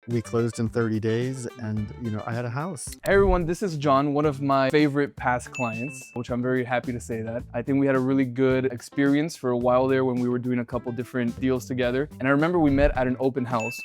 We closed in 30 days and, I had a house. Hey everyone, this is John, one of my favorite past clients, which I'm very happy to say that. I think we had a really good experience for a while there when we were doing a couple different deals together. And I remember we met at an open house,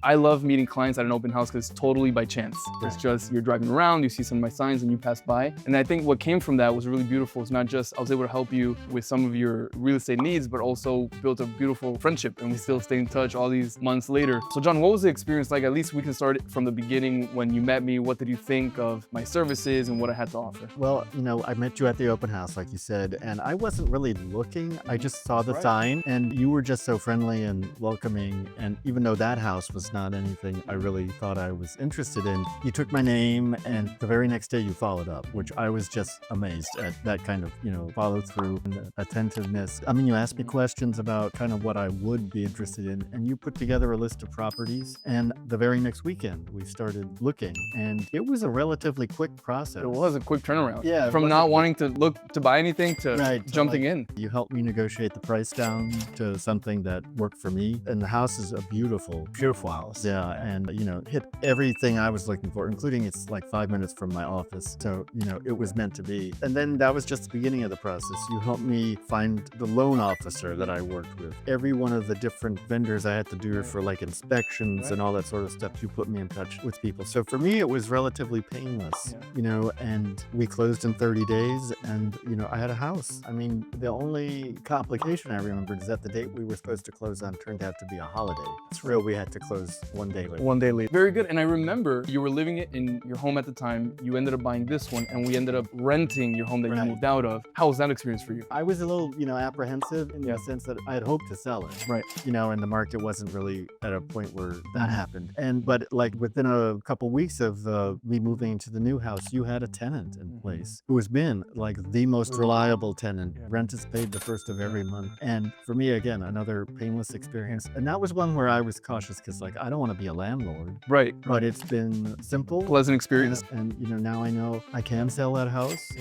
I love meeting clients at an open house because it's totally by chance. It's just, you're driving around, you see some of my signs and you pass by. And I think what came from that was really beautiful. It's not just, I was able to help you with some of your real estate needs, but also built a beautiful friendship and we still stay in touch all these months later. So John, what was the experience like? At least we can start it from the beginning when you met me. What did you think of my services and what I had to offer? Well, I met you at the open house, like you said, and I wasn't really looking. I just saw the sign and you were just so friendly and welcoming. And even though that house was not anything I really thought I was interested in, you took my name and the very next day you followed up, which I was just amazed at that kind of, follow through and attentiveness. I mean, you asked me questions about kind of what I would be interested in, and you put together a list of properties. And the very next weekend we started looking, and it was a relatively quick process. It was a quick turnaround. Yeah. From not wanting to look to buy anything to jumping in. You helped me negotiate the price down to something that worked for me. And the house is a beautiful house. Yeah. And, hit everything I was looking for, including it's like 5 minutes from my office. So, it was meant to be. And then that was just the beginning of the process. You helped me find the loan officer that I worked with. Every one of the different vendors I had to do for like inspections and all that sort of stuff, you put me in touch with people. So for me, it was relatively painless, and we closed in 30 days and, I had a house. I mean, the only complication I remembered is that the date we were supposed to close on turned out to be a holiday. It's real, we had to close 1 day later. 1 day later. Very good. And I remember you were living it in your home at the time. You ended up buying this one and we ended up renting your home that you moved out of. How was that experience for you? I was a little, apprehensive in the sense that I had hoped to sell it. Right. And the market wasn't really at a point where that happened. But like within a couple weeks of me moving into the new house, you had a tenant in place who has been like the most reliable tenant. Rent is paid the first of every month. And for me, again, another painless experience. And that was one where I was cautious because I don't want to be a landlord. Right. But it's been simple. Pleasant experience. And now I know I can sell that house,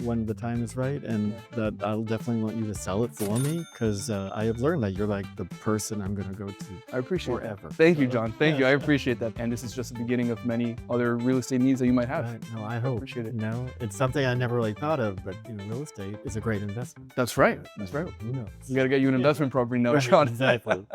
when the time is right. And that I'll definitely want you to sell it for me because I have learned that you're like the person I'm going to go to. I appreciate forever. That. Thank you, John. Thank you. I appreciate that. And this is just the beginning of many other real estate needs that you might have. Right. No, I hope. Appreciate it. It's something I never really thought of, but real estate is a great investment. That's right. That's right. Who knows? We got to get you an investment property now, John. Exactly.